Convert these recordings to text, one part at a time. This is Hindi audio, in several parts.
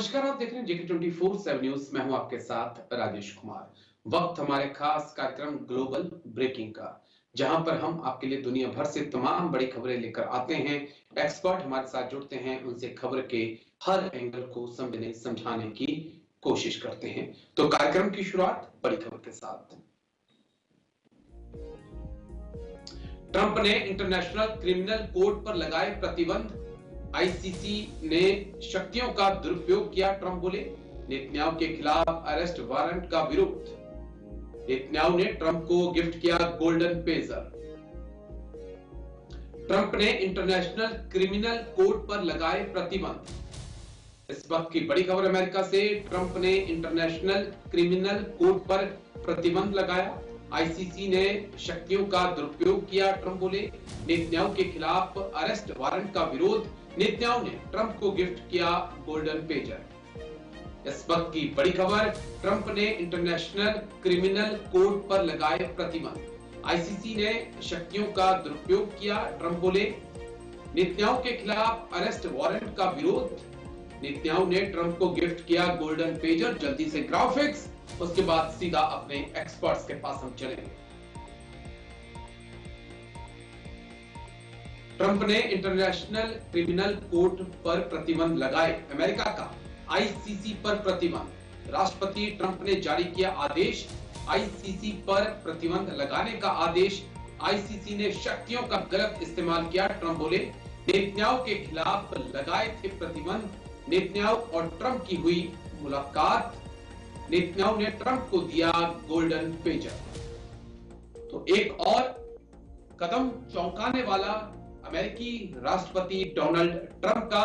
नमस्कार, आप देख रहे हैं JK24/7 न्यूज। मैं हूं आपके साथ राजेश कुमार। वक्त हमारे खास कार्यक्रम ग्लोबल ब्रेकिंग का, जहां पर हम आपके लिए दुनिया भर से तमाम बड़ी खबरें लेकर आते हैं। एक्सपर्ट हमारे साथ जुड़ते हैं, उनसे खबर के हर एंगल को समझने समझाने की कोशिश करते हैं। तो कार्यक्रम की शुरुआत बड़ी खबर के साथ। ट्रंप ने इंटरनेशनल क्रिमिनल कोर्ट पर लगाए प्रतिबंध। आईसीसी ने शक्तियों का दुरुपयोग किया, ट्रंप बोले। नेतन्याहू के खिलाफ अरेस्ट वारंट का विरोध। नेतन्याहू ने ट्रंप को गिफ्ट किया गोल्डन पेजर। ट्रंप ने इंटरनेशनल क्रिमिनल कोर्ट पर लगाए प्रतिबंध। इस वक्त की बड़ी खबर अमेरिका से। ट्रंप ने इंटरनेशनल क्रिमिनल कोर्ट पर प्रतिबंध लगाया। आईसीसी ने शक्तियों का दुरुपयोग किया, ट्रंप बोले। नेतन्याहू के खिलाफ अरेस्ट वारंट का विरोध। नेतन्याहू ने ट्रंप को गिफ्ट किया गोल्डन पेजर। इस वक्त की बड़ी खबर, ट्रंप ने इंटरनेशनल क्रिमिनल कोर्ट पर लगाए प्रतिबंध। आईसीसी ने शक्तियों का दुरुपयोग किया, ट्रंप बोले। नेतन्याहू के खिलाफ अरेस्ट वारंट का विरोध। नेतन्याहू ने ट्रंप को गिफ्ट किया गोल्डन पेजर। जल्दी से ग्राफिक्स, उसके बाद सीधा अपने एक्सपर्ट्स के पास हम चलेंगे। ट्रंप ने इंटरनेशनल क्रिमिनल कोर्ट पर प्रतिबंध लगाए। अमेरिका का आईसीसी पर प्रतिबंध। राष्ट्रपति ट्रंप ने जारी किया आदेश। आईसीसी पर प्रतिबंध लगाने का आदेश। आईसीसी ने शक्तियों का गलत इस्तेमाल किया, ट्रंप बोले। नेतन्याहू के खिलाफ लगाए थे प्रतिबंध। नेतन्याहू और ट्रंप की हुई मुलाकात। नेतन्याहू ने ट्रंप को दिया गोल्डन पेजर। तो एक और कदम चौंकाने वाला, अमेरिकी राष्ट्रपति डोनाल्ड ट्रंप का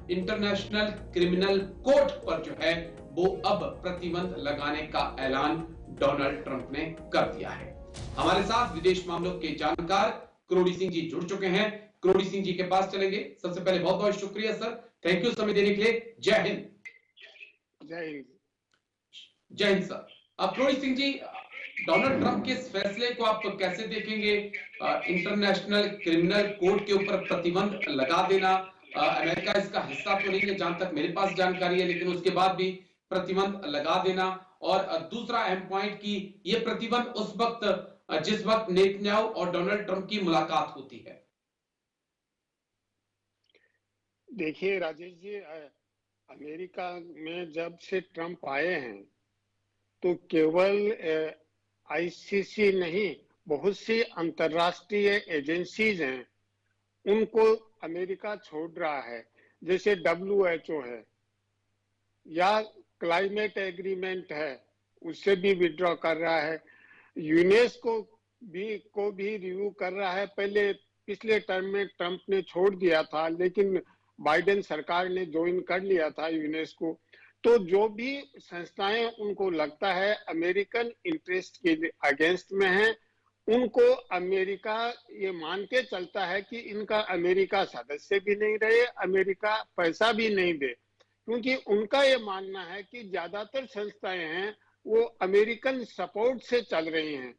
इंटरनेशनल क्रिमिनल कोर्ट पर जो है वो अब प्रतिबंध लगाने का ऐलान डोनाल्ड ट्रंप ने कर दिया है। हमारे साथ विदेश मामलों के जानकार करोड़ी सिंह जी जुड़ चुके हैं। करोड़ी सिंह जी के पास चलेंगे। सबसे पहले बहुत बहुत शुक्रिया सर, थैंक यू समय देने के लिए। जय हिंद। जय हिंद। जय हिंद सर। अब करोड़ी सिंह जी, डोनाल्ड ट्रंप के इस फैसले को आप कैसे देखेंगे? इंटरनेशनल क्रिमिनल कोर्ट के ऊपर प्रतिबंध लगा देना, अमेरिका इसका हिस्सा तो नहीं है जहां तक मेरे पास जानकारी है, लेकिन उसके बाद भी प्रतिबंध लगा देना। और दूसरा अहम पॉइंट कि ये प्रतिबंध उस वक्त जिस वक्त नेतन्याहू और डोनाल्ड ट्रंप की मुलाकात होती है। देखिए राजेश जी, अमेरिका में जब से ट्रंप आए हैं तो केवल आईसीसी नहीं, बहुत सी अंतर्राष्ट्रीय एजेंसीज हैं, उनको अमेरिका छोड़ रहा है। जैसे WHO है या क्लाइमेट एग्रीमेंट है, उससे भी विड्रॉ कर रहा है। यूनेस्को को भी रिव्यू कर रहा है। पहले पिछले टर्म में ट्रंप ने छोड़ दिया था, लेकिन बाइडेन सरकार ने ज्वाइन कर लिया था यूनेस्को। तो जो भी संस्थाएं उनको लगता है अमेरिकन इंटरेस्ट के अगेंस्ट में है, उनको अमेरिका ये मान के चलता है कि इनका अमेरिका सदस्य भी नहीं रहे, अमेरिका पैसा भी नहीं दे, क्योंकि उनका ये मानना है कि ज्यादातर संस्थाएं हैं वो अमेरिकन सपोर्ट से चल रही हैं।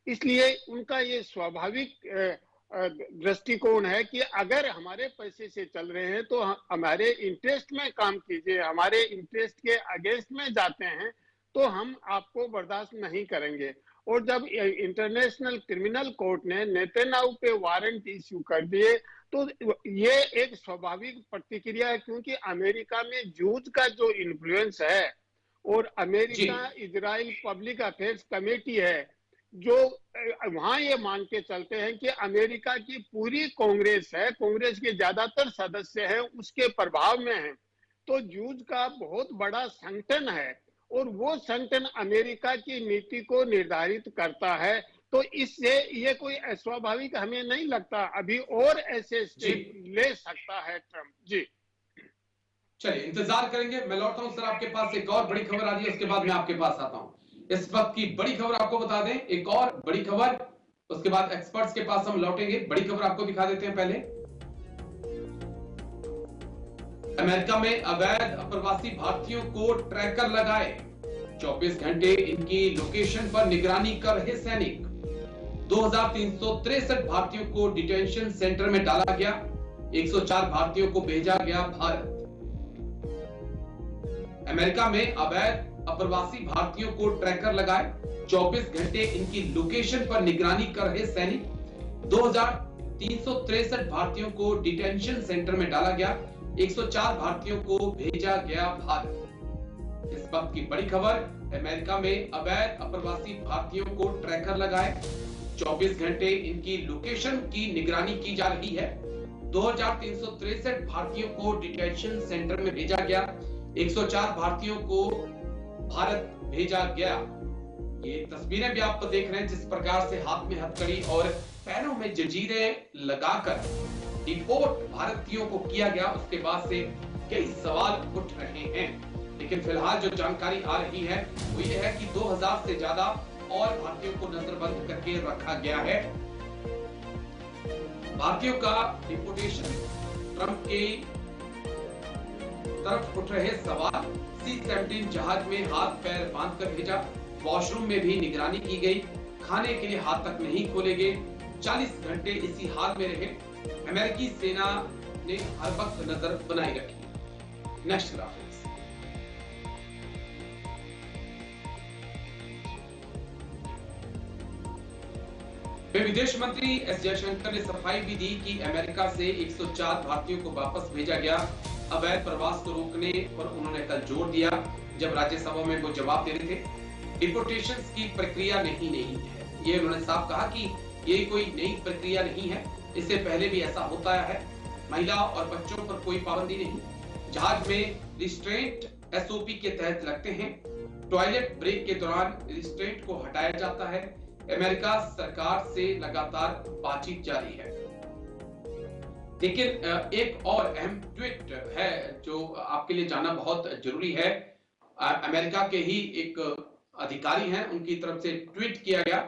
इसलिए उनका ये स्वाभाविक दृष्टिकोण है कि अगर हमारे पैसे से चल रहे हैं तो हमारे इंटरेस्ट में काम कीजिए, हमारे इंटरेस्ट के अगेंस्ट में जाते हैं तो हम आपको बर्दाश्त नहीं करेंगे। और जब इंटरनेशनल क्रिमिनल कोर्ट ने नेतन्याहू पे वारंट इश्यू कर दिए तो ये एक स्वाभाविक प्रतिक्रिया है, क्योंकि अमेरिका में जूज का जो इन्फ्लुएंस है और America Israel public affairs committee है, जो वहां ये मान के चलते हैं कि अमेरिका की पूरी कांग्रेस है, कांग्रेस के ज्यादातर सदस्य हैं, उसके प्रभाव में है। तो जूज का बहुत बड़ा संगठन है और वो संगठन अमेरिका की नीति को निर्धारित करता है। तो इससे ये कोई अस्वाभाविक हमें नहीं लगता। अभी और ऐसे स्टेप ले सकता है ट्रंप जी। चलिए इंतजार करेंगे। मैं लौटता हूं सर आपके पास। एक और बड़ी खबर आ रही है, उसके बाद मैं आपके पास आता हूं। इस वक्त की बड़ी खबर आपको बता दें, एक और बड़ी खबर, उसके बाद एक्सपर्ट्स के पास हम लौटेंगे। बड़ी खबर आपको दिखा देते हैं पहले। अमेरिका में अवैध अप्रवासी भारतीयों को ट्रैकर लगाए। 24 घंटे इनकी लोकेशन पर निगरानी कर रहे सैनिक। 2363 भारतीयों को डिटेंशन सेंटर में डाला गया। 104 भारतीयों को भेजा गया भारत। अमेरिका में अवैध अप्रवासी भारतीयों को ट्रैकर लगाए, 24 घंटे इनकी लोकेशन पर निगरानी कर रहे सैनिक। 2363 भारतीयों को डिटेंशन सेंटर में डाला गया, 104 भारतीयों को भेजा गया भारत। इस वक्त की बड़ी खबर, अमेरिका में अवैध अप्रवासी भारतीयों को ट्रैकर लगाए, 24 घंटे इनकी लोकेशन की निगरानी की जा रही है। 2363 भारतीयों को डिटेंशन सेंटर में भेजा गया, 104 भारतीयों को भारत भेजा गया। ये तस्वीरें भी आप देख रहे हैं जिस प्रकार से हाथ में हथकड़ी और पैरों में जंजीरें लगाकर डिपोर्ट भारतीयों को किया गया। उसके बाद से कई सवाल उठ रहे हैं, लेकिन फिलहाल जो जानकारी आ रही है वो ये है कि 2000 से ज्यादा और भारतीयों को नजरबंद करके रखा गया है। भारतीयों का डिपोर्टेशन, ट्रंप के तरफ उठ रहे सवाल, C-17 जहाज में हाथ पैर बांधकर भेजा, वॉशरूम में भी निगरानी की गई, खाने के लिए हाथ तक नहीं खोले गए, 40 घंटे इसी हाल में रहे। अमेरिकी सेना ने हर वक्त नजर बनाए रखी। Next graphics. विदेश मंत्री एस जयशंकर ने सफाई भी दी कि अमेरिका से 104 भारतीयों को वापस भेजा गया। अवैध प्रवास को रोकने पर उन्होंने कल जोर दिया जब राज्यसभा में वो जवाब दे रहे थे। डिपोर्टेशन की प्रक्रिया नहीं है, ये उन्होंने साफ कहा कि ये कोई नई प्रक्रिया नहीं है, इससे पहले भी ऐसा होता है। महिला और बच्चों पर कोई पाबंदी नहीं, जहाज में रिस्ट्रेंट SOP के तहत लगते हैं, टॉयलेट ब्रेक के दौरान रिस्ट्रेंट को हटाया जाता है। अमेरिका सरकार से लगातार बातचीत जारी है। लेकिन एक और अहम ट्वीट है जो आपके लिए जानना बहुत जरूरी है। अमेरिका के ही एक अधिकारी हैं, उनकी तरफ से ट्वीट किया गया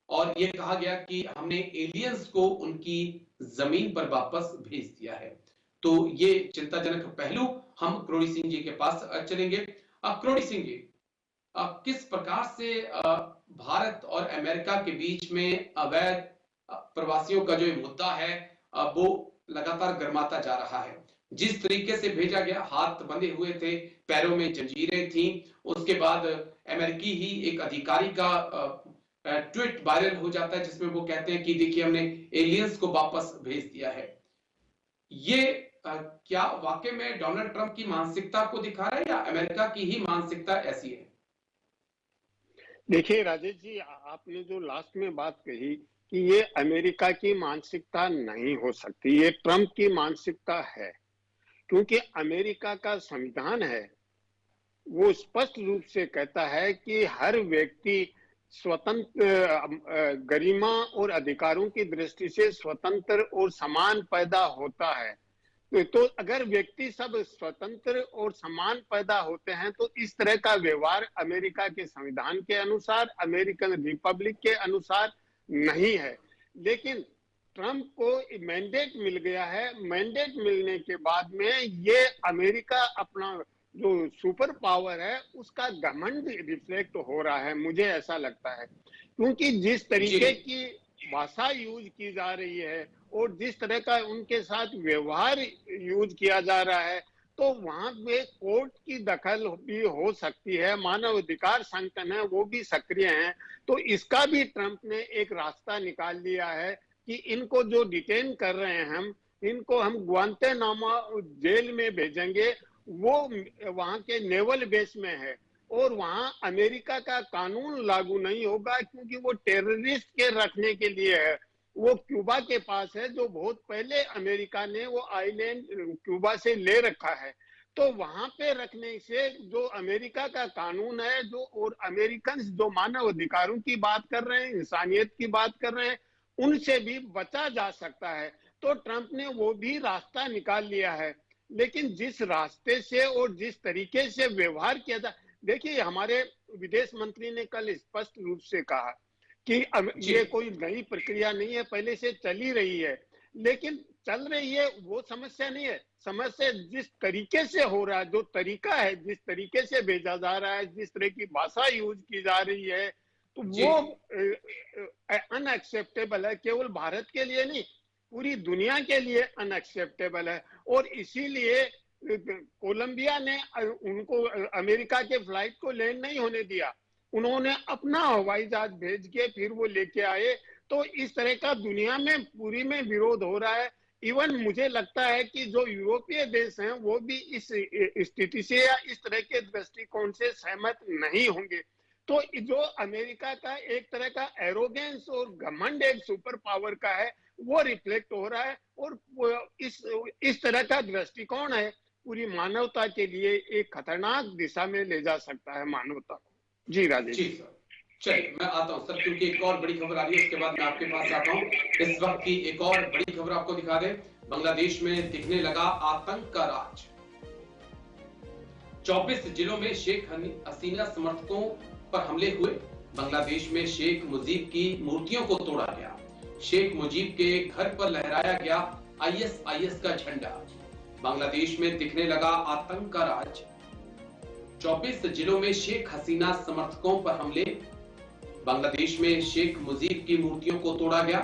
और ये कहा गया कि हमने एलियंस को उनकी जमीन पर वापस भेज दिया है। तो ये चिंताजनक पहलू, हम करोड़ी सिंह जी के पास चलेंगे। करोड़ी सिंह जी, किस प्रकार से भारत और अमेरिका के बीच में अवैध प्रवासियों का जो मुद्दा है वो लगातार गर्माता जा रहा है। जिस तरीके से भेजा गया, हाथ बंधे हुए थे, पैरों में जंजीरें थी, उसके बाद अमेरिकी ही एक अधिकारी का ट्वीट वायरल हो जाता है जिसमें वो कहते हैं कि देखिए हमने एलियंस को वापस भेज दिया है। ये क्या वाकई में डोनाल्ड ट्रंप की मानसिकता को दिखा रहा है या अमेरिका की ही मानसिकता ऐसी है? देखिए राजेश जी, आपने जो लास्ट में बात कही कि ये अमेरिका की मानसिकता नहीं हो सकती, ये ट्रंप की मानसिकता है, क्योंकि अमेरिका का संविधान है वो स्पष्ट रूप से कहता है कि हर व्यक्ति स्वतंत्र, गरिमा और अधिकारों की दृष्टि से स्वतंत्र और समान पैदा होता है। तो अगर व्यक्ति सब स्वतंत्र और समान पैदा होते हैं तो इस तरह का व्यवहार अमेरिका के संविधान के अनुसार, अमेरिकन रिपब्लिक के अनुसार नहीं है। लेकिन ट्रंप को मैंडेट मिल गया है, मैंडेट मिलने के बाद में ये अमेरिका अपना जो सुपर पावर है उसका घमंड रिफ्लेक्ट हो रहा है, मुझे ऐसा लगता है। क्योंकि जिस तरीके की भाषा यूज की जा रही है और जिस तरह का उनके साथ व्यवहार यूज किया जा रहा है, तो वहां पे कोर्ट की दखल भी हो सकती है, मानव अधिकार संगठन है वो भी सक्रिय हैं। तो इसका भी ट्रंप ने एक रास्ता निकाल लिया है कि इनको जो डिटेन कर रहे हैं इनको हम ग्वांतानामो जेल में भेजेंगे, वो वहां के नेवल बेस में है और वहां अमेरिका का कानून लागू नहीं होगा क्योंकि वो टेररिस्ट के रखने के लिए है। वो क्यूबा के पास है, जो बहुत पहले अमेरिका ने वो आइलैंड क्यूबा से ले रखा है। तो वहां पे रखने से जो अमेरिका का कानून है, जो और अमेरिकन जो मानव अधिकारों की बात कर रहे हैं, इंसानियत की बात कर रहे हैं, उनसे भी बचा जा सकता है। तो ट्रंप ने वो भी रास्ता निकाल लिया है। लेकिन जिस रास्ते से और जिस तरीके से व्यवहार किया था, देखिए हमारे विदेश मंत्री ने कल स्पष्ट रूप से कहा कि ये कोई नई प्रक्रिया नहीं है, पहले से चली रही है। लेकिन चल रही है वो समस्या नहीं है, समस्या जिस तरीके से हो रहा है, जो तरीका है, जिस तरीके से भेजा जा रहा है, जिस तरह की भाषा यूज की जा रही है, तो वो अनएक्सेप्टेबल है। केवल भारत के लिए नहीं, पूरी दुनिया के लिए अनएक्सेप्टेबल है। और इसीलिए कोलंबिया ने उनको अमेरिका के फ्लाइट को लैंड नहीं होने दिया, उन्होंने अपना हवाई जहाज भेज के फिर वो लेके आए। तो इस तरह का दुनिया में पूरी में विरोध हो रहा है। इवन मुझे लगता है कि जो यूरोपीय देश हैं वो भी इस स्थिति से या इस तरह के दृष्टिकोण से सहमत नहीं होंगे। तो जो अमेरिका का एक तरह का एरोगेंस और घमंड एक सुपर पावर का है वो रिफ्लेक्ट हो रहा है, और इस तरह का दृष्टिकोण है पूरी मानवता के लिए एक खतरनाक दिशा में ले जा सकता है मानवता को। जी राजेश। जी सर, चलिए मैं आता हूं सर, क्योंकि एक और बड़ी खबर आ रही है, उसके बाद मैं आपके पास आता हूं। इस वक्त की एक और बड़ी खबर आपको दिखा दें। बांग्लादेश में दिखने लगा आतंक का राज। 24 जिलों में शेख हसीना समर्थकों पर हमले हुए। बांग्लादेश में शेख मुजीब की मूर्तियों को तोड़ा गया। शेख मुजीब के घर पर लहराया गया आईएसआईएस का झंडा। बांग्लादेश में दिखने लगा आतंक का राज। 24 जिलों में शेख हसीना समर्थकों पर हमले। बांग्लादेश में शेख मुजीब की मूर्तियों को तोड़ा गया।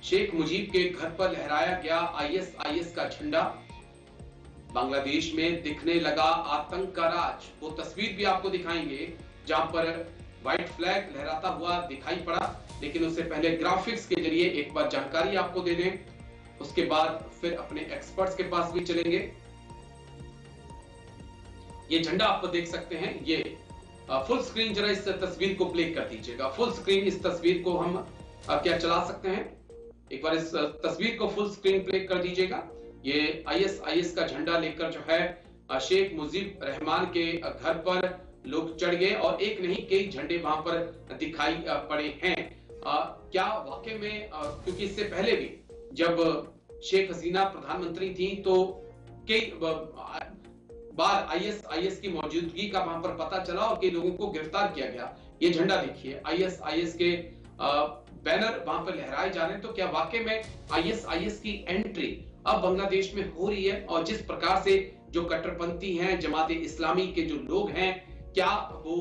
शेख मुजीब के घर पर लहराया गया आईएसआईएस का झंडा। बांग्लादेश में दिखने लगा आतंक का राज। वो तस्वीर भी आपको दिखाएंगे जहां पर व्हाइट फ्लैग लहराता हुआ दिखाई पड़ा, लेकिन उससे पहले ग्राफिक्स के जरिए एक बार जानकारी आपको दे दें, उसके बाद फिर अपने एक्सपर्ट्स के पास भी चलेंगे। ये झंडा आप देख सकते हैं, ये फुल स्क्रीन जरा इस तस्वीर को प्ले कर दीजिएगा। फुल स्क्रीन इस तस्वीर को हम क्या चला सकते हैं? एक बार इस तस्वीर को फुल स्क्रीन प्ले कर दीजिएगा। ये आईएसआईएस का झंडा लेकर जो है शेख मुजीब रहमान के घर पर लोग चढ़ गए और एक नहीं कई झंडे वहां पर दिखाई पड़े हैं। क्या वाकई में, क्योंकि इससे पहले भी जब शेख हसीना प्रधानमंत्री थी तो कई बार आईएसआईएस की मौजूदगी का वहां पर पता चला और कई लोगों को गिरफ्तार किया गया। ये झंडा देखिए, आईएसआईएस के बैनर वहां पर लहराए जा रहे हैं। तो क्या वाकई में आईएसआईएस की एंट्री अब बांग्लादेश में हो रही है? और जिस प्रकार से जो कट्टरपंथी हैं, जमात इस्लामी के जो लोग हैं, क्या वो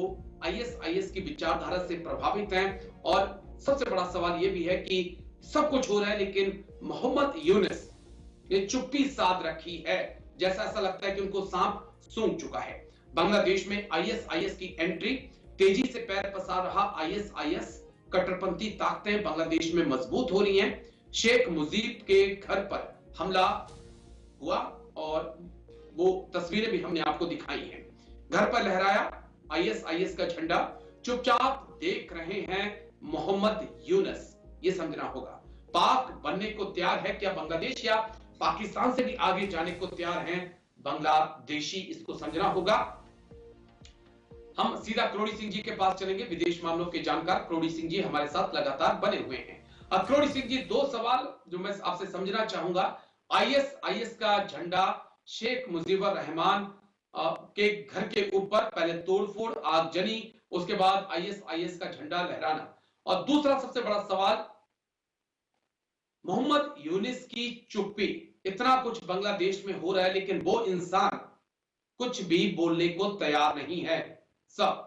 आईएसआईएस की विचारधारा से प्रभावित हैं? और सबसे बड़ा सवाल यह भी है कि सब कुछ हो रहा है लेकिन मोहम्मद यूनुस ने चुप्पी साध रखी है। जैसा ऐसा लगता है कि उनको सांप सूंघ चुका है। बांग्लादेश में आईएसआईएस की एंट्री, तेजी से पैर पसार रहा आईएसआईएस, कट्टरपंथी ताकतें बांग्लादेश में मजबूत हो रही हैं। शेख मुजीब के घर पर हमला हुआ और वो तस्वीरें भी हमने आपको दिखाई हैं। घर पर लहराया आईएसआईएस का झंडा, चुपचाप देख रहे हैं मोहम्मद यूनुस। ये समझना होगा। पाक बनने को तैयार है क्या बांग्लादेश, या पाकिस्तान से भी आगे जाने को तैयार हैं बांग्लादेशी? इसको समझना होगा। हम सीधा करोड़ी सिंह जी के पास चलेंगे, विदेश मामलों के जानकार करोड़ी सिंह जी हमारे साथ लगातार बने हुए हैं। अब करोड़ी सिंह जी, दो सवाल जो मैं आपसे समझना चाहूंगा। आईएसआईएस का झंडा शेख मुजीबुर रहमान के घर के ऊपर पहले तोड़फोड़, आगजनी, उसके बाद आईएसआईएस का झंडा लहराना, और दूसरा सबसे बड़ा सवाल मोहम्मद यूनुस की चुप्पी। इतना कुछ बांग्लादेश में हो रहा है लेकिन वो इंसान कुछ भी बोलने को तैयार नहीं है। सब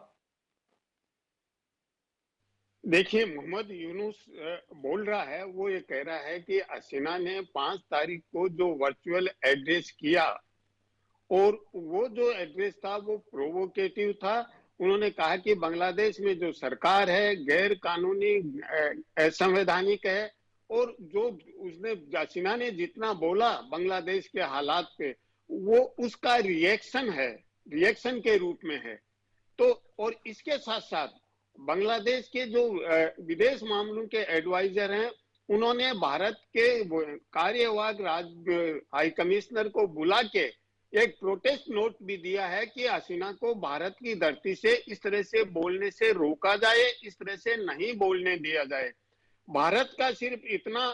देखिए, मोहम्मद यूनुस बोल रहा है, वो ये कह रहा है कि हसीना ने 5 तारीख को जो वर्चुअल एड्रेस किया, और वो जो एड्रेस था वो प्रोवोकेटिव था। उन्होंने कहा कि बांग्लादेश में जो सरकार है गैर कानूनी, असंवैधानिक है, और जो उसने हसीना ने जितना बोला बांग्लादेश के हालात पे, वो उसका रिएक्शन है, रिएक्शन के रूप में है। तो और इसके साथ साथ बांग्लादेश के जो विदेश मामलों के एडवाइजर हैं, उन्होंने भारत के कार्यवाहक हाई कमिश्नर को बुला के एक प्रोटेस्ट नोट भी दिया है कि हसीना को भारत की धरती से इस तरह से बोलने से रोका जाए, इस तरह से नहीं बोलने दिया जाए। भारत का सिर्फ इतना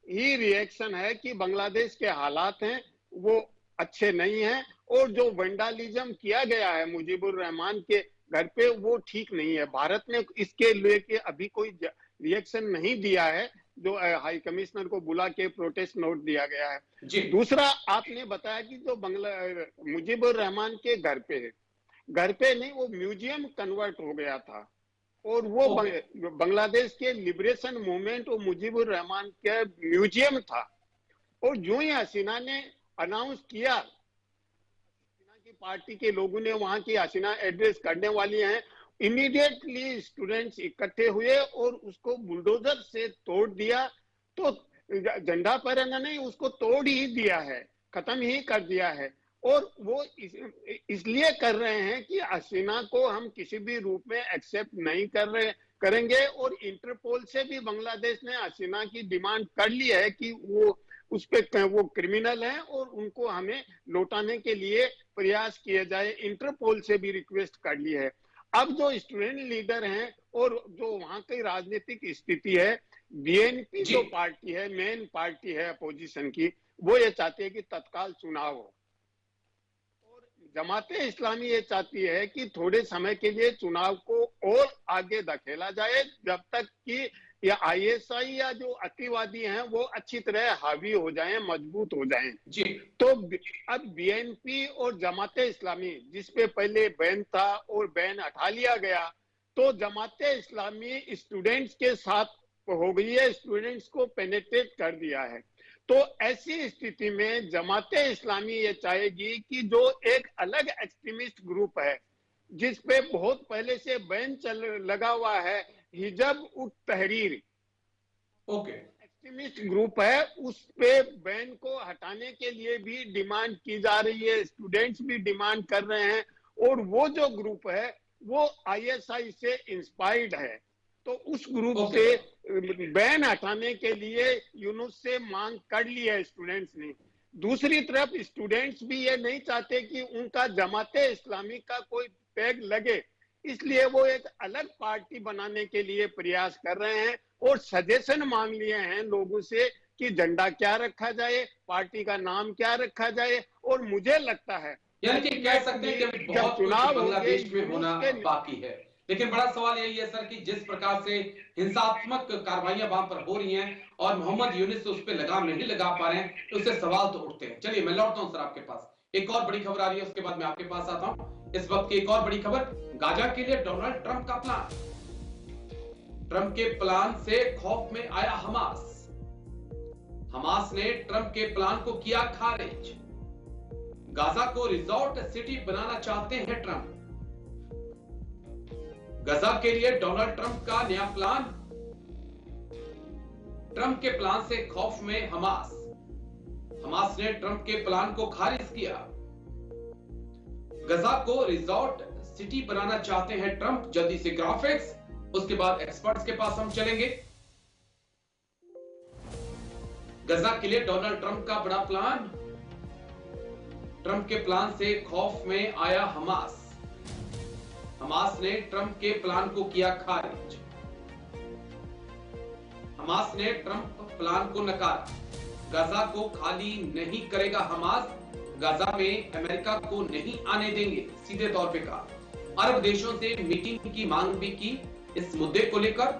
ही रिएक्शन है कि बांग्लादेश के हालात हैं वो अच्छे नहीं हैं, और जो वैंडलिज्म किया गया है मुजीबुर रहमान के घर पे वो ठीक नहीं है। भारत ने इसके लेके अभी कोई रिएक्शन नहीं दिया है, जो हाई कमिश्नर को बुला के प्रोटेस्ट नोट दिया गया है। दूसरा, आपने बताया कि जो मुजीबुर रहमान के घर पे नहीं, वो म्यूजियम कन्वर्ट हो गया था, और वो बांग्लादेश के लिबरेशन मूवमेंट और मुजीबुर रहमान का म्यूजियम था। और जो ही हसीना ने अनाउंस किया पार्टी के लोगों ने वहां की हसीना एड्रेस करने वाली हैं, इमीडिएटली स्टूडेंट्स इकट्ठे हुए और उसको बुलडोजर से तोड़ दिया। तो झंडा फहराना नहीं, उसको तोड़ ही दिया है, खत्म ही कर दिया है। और वो इसलिए कर रहे हैं कि हसीना को हम किसी भी रूप में एक्सेप्ट नहीं करेंगे। और इंटरपोल से भी बांग्लादेश ने हसीना की डिमांड कर ली है कि वो उस पे वो क्रिमिनल हैं और उनको हमें लौटाने के लिए प्रयास किए जाए। इंटरपोल से भी रिक्वेस्ट कर ली है। अब जो स्टूडेंट लीडर हैं और जो वहां की राजनीतिक स्थिति है, बीएनपी जो पार्टी है, मेन पार्टी है अपोजिशन की, वो ये चाहती है कि तत्काल चुनाव हो। और जमाते इस्लामी ये चाहती है कि थोड़े समय के लिए चुनाव को और आगे धकेला जाए, जब तक कि या आईएसआई या जो अतिवादी हैं वो अच्छी तरह हावी हो जाएं, मजबूत हो जाएं। जी। तो अब बीएनपी और जमाते इस्लामी, जिसपे पहले बैन था और बैन हटा लिया गया, तो जमाते इस्लामी स्टूडेंट्स के साथ हो गई है, स्टूडेंट्स को पेनिट्रेट कर दिया है। तो ऐसी स्थिति में जमाते इस्लामी ये चाहेगी कि जो एक अलग एक्सट्रीमिस्ट ग्रुप है, जिसपे बहुत पहले से बैन लगा हुआ है, हिजब उत तहरीर, ओके, एक्सट्रीमिस्ट ग्रुप है, उस पे बैन को हटाने के लिए भी डिमांड की जा रही है, स्टूडेंट्स भी डिमांड कर रहे हैं। और वो जो ग्रुप है वो आईएसआई से इंस्पायर्ड है, तो उस ग्रुप से बैन हटाने के लिए यूनुस से मांग कर ली है स्टूडेंट्स ने। दूसरी तरफ स्टूडेंट्स भी ये नहीं चाहते कि उनका जमाते इस्लामी का कोई टैग लगे, इसलिए वो एक अलग पार्टी बनाने के लिए प्रयास कर रहे हैं और सजेशन मांग लिए हैं लोगों से कि झंडा क्या रखा जाए, पार्टी का नाम क्या रखा जाए। और मुझे लगता है, यानी कि कह सकते हैं कि अभी बहुत कुछ बांग्लादेश में होना बाकी है। लेकिन बड़ा सवाल यही है सर कि जिस प्रकार से हिंसात्मक कार्रवाइयां वहां पर हो रही हैं और मोहम्मद यूनिस उस पर लगाम नहीं लगा पा रहे हैं, तो उससे सवाल तो उठते हैं। चलिए मैं लौटता हूं सर आपके पास, एक और बड़ी खबर आ रही है, उसके बाद मैं आपके पास आता हूं। इस वक्त की एक और बड़ी खबर, गाजा के लिए डोनाल्ड ट्रंप का प्लान। ट्रंप के प्लान से खौफ में आया हमास। हमास ने ट्रंप के प्लान को किया खारिज। गाजा को रिजॉर्ट सिटी बनाना चाहते हैं ट्रंप। गाजा के लिए डोनाल्ड ट्रंप का नया प्लान। ट्रंप के प्लान से खौफ में हमास। हमास ने ट्रंप के प्लान को खारिज किया। गाजा को रिजॉर्ट सिटी बनाना चाहते हैं ट्रंप। जल्दी से ग्राफिक्स, उसके बाद एक्सपर्ट्स के पास हम चलेंगे। गाजा के लिए डोनाल्ड ट्रंप का बड़ा प्लान। ट्रंप के प्लान से खौफ में आया हमास। हमास ने ट्रंप के प्लान को किया खारिज। हमास ने ट्रंप प्लान को नकारा। गाजा को खाली नहीं करेगा हमास। गाजा में अमेरिका को नहीं आने देंगे, सीधे तौर पे कहा। अरब देशों से मीटिंग की मांग भी की इस मुद्दे को लेकर।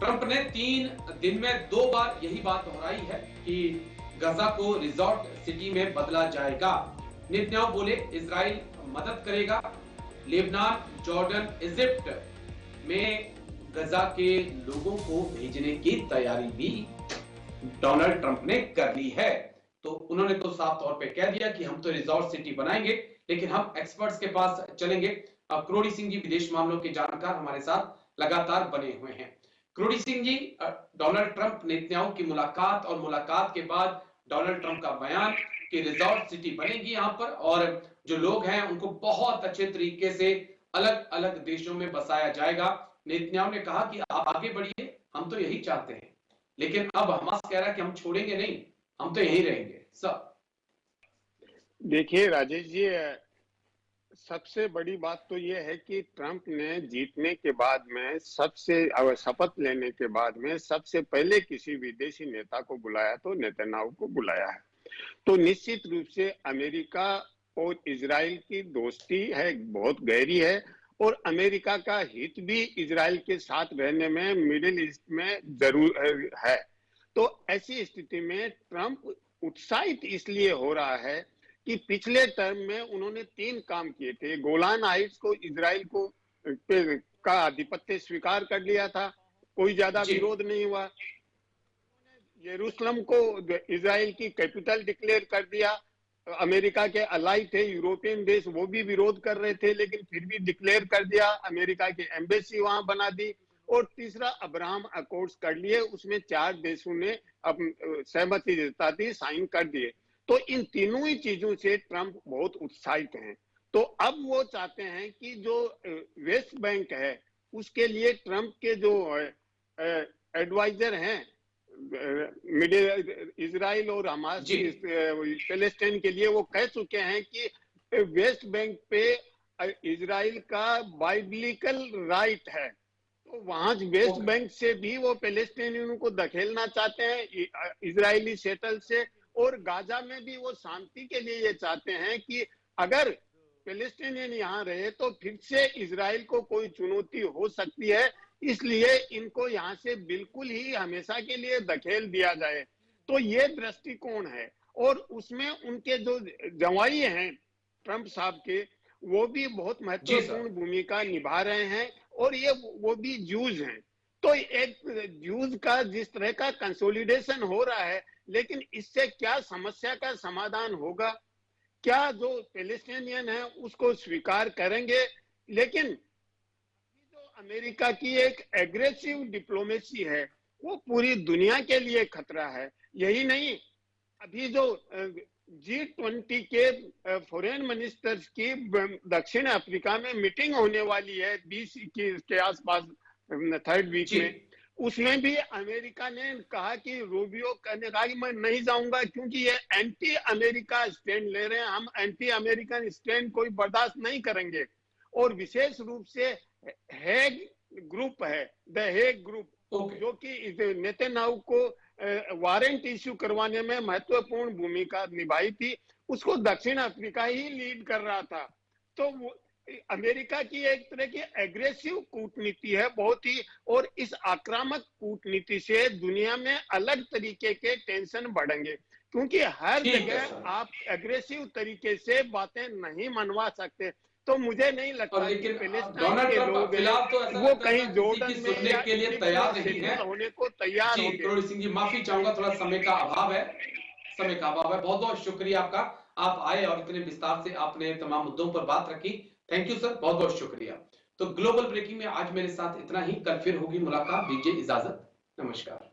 ट्रंप ने 3 दिन में 2 बार यही बात दोहराई है कि गाजा को रिजॉर्ट सिटी में बदला जाएगा। नेतन्याहू बोले इजराइल मदद करेगा। लेबनान, जॉर्डन, इजिप्ट में गाजा के लोगों को भेजने की तैयारी भी डोनाल्ड ट्रंप ने कर ली है। तो उन्होंने तो साफ तौर पे कह दिया कि हम तो रिजॉर्ट सिटी बनाएंगे। लेकिन हम एक्सपर्ट्स के पास चलेंगे। अब करोड़ी सिंह जी विदेश मामलों के जानकार हमारे साथ लगातार बने हुए हैं। करोड़ी Singh ji, Donald Trump Netanyahu की मुलाकात और मुलाकात के बाद डोनाल्ड ट्रंप का बयान कि रिजॉर्ट सिटी बनेगी यहां पर और जो लोग हैं उनको बहुत अच्छे तरीके से अलग अलग देशों में बसाया जाएगा। नेतन्याहू ने कहा कि आप आगे बढ़िए, हम तो यही चाहते हैं। लेकिन अब हमास कह रहा है कि हम छोड़ेंगे नहीं, हम तो यहीं रहेंगे। सब देखिए राजेश जी, सबसे बड़ी बात तो यह है कि ट्रंप ने जीतने के बाद में शपथ लेने के बाद में सबसे पहले किसी विदेशी नेता को बुलाया तो नेतन्याहू को बुलाया है। तो निश्चित रूप से अमेरिका और इजराइल की दोस्ती है, बहुत गहरी है और अमेरिका का हित भी इजराइल के साथ रहने में मिडिल ईस्ट में जरूर है। तो ऐसी स्थिति में ट्रंप उत्साहित इसलिए हो रहा है कि पिछले टर्म में उन्होंने 3 काम किए थे। गोलान हाइट्स को इजराइल को का आधिपत्य स्वीकार कर लिया था, कोई ज्यादा विरोध नहीं हुआ। यरूशलेम को इजराइल की कैपिटल डिक्लेयर कर दिया। अमेरिका के अलाई थे यूरोपियन देश, वो भी विरोध कर रहे थे, लेकिन फिर भी डिक्लेयर कर दिया। अमेरिका की एम्बेसी वहां बना दी। और तीसरा अब्राहम अकॉर्ड्स कर लिए, उसमें 4 देशों ने सहमति जता दी, साइन कर दिए। तो इन तीनों ही चीजों से ट्रंप बहुत उत्साहित हैं। तो अब वो चाहते हैं कि जो वेस्ट बैंक है उसके लिए ट्रंप के जो एडवाइजर हैं मिडिल इजराइल और हमास पैलेस्टाइन के लिए, वो कह चुके हैं कि वेस्ट बैंक पे इजराइल का बाइबलिकल राइट है। तो वहां वेस्ट बैंक से भी वो पैलेस्टाइनियों को धकेलना चाहते हैं इजरायली सेटल से। और गाजा में भी वो शांति के लिए ये चाहते हैं कि अगर पैलेस्टाइनियन यहाँ रहे तो फिर से इजराइल को कोई चुनौती हो सकती है, इसलिए इनको यहाँ से बिल्कुल ही हमेशा के लिए धकेल दिया जाए। तो ये दृष्टिकोण है। और उसमें उनके जो जवाई हैं ट्रंप साहब के, वो भी बहुत महत्वपूर्ण भूमिका निभा रहे हैं। और ये वो भी जूज हैं। तो एक जूज का जिस तरह का कंसोलिडेशन हो रहा है, लेकिन इससे क्या समस्या का समाधान होगा? क्या जो पैलेस्टाइनियन है उसको स्वीकार करेंगे? लेकिन जो अमेरिका की एक एग्रेसिव डिप्लोमेसी है वो पूरी दुनिया के लिए खतरा है। यही नहीं, अभी जो G20 के फॉरेन मिनिस्टर्स की दक्षिण अफ्रीका में मीटिंग होने वाली है 20 के आसपास, 3rd वीक में, उसमें भी अमेरिका ने कहा कि रूबियो ने कहा कि मैं नहीं जाऊंगा क्योंकि ये एंटी अमेरिका स्टैंड ले रहे हैं, हम एंटी अमेरिकन स्टैंड कोई बर्दाश्त नहीं करेंगे। और विशेष रूप से हेग ग्रुप है, द हेग ग्रुप, जो कि नेतन्याहू को वारंट इश्यू करवाने में महत्वपूर्ण भूमिका निभाई थी, उसको दक्षिण अफ्रीका ही लीड कर रहा था। तो अमेरिका की एक तरह की एग्रेसिव कूटनीति है बहुत ही, और इस आक्रामक कूटनीति से दुनिया में अलग तरीके के टेंशन बढ़ेंगे, क्योंकि हर जगह आप एग्रेसिव तरीके से बातें नहीं मनवा सकते। तो मुझे नहीं लगता कि पैलेस्टाइन के लोग हैं वो कहीं जॉर्डन में या के लिए तैयार नहीं है होने को तैयार होंगे। करोड़ी सिंह जी, माफी चाहूंगा, थोड़ा समय का अभाव है, बहुत बहुत शुक्रिया आपका, आप आए और इतने विस्तार से आपने तमाम मुद्दों पर बात रखी। थैंक यू सर, बहुत बहुत शुक्रिया। तो ग्लोबल ब्रेकिंग में आज मेरे साथ इतना ही, कल फिर होगी मुलाकात, दीजिए इजाजत, नमस्कार।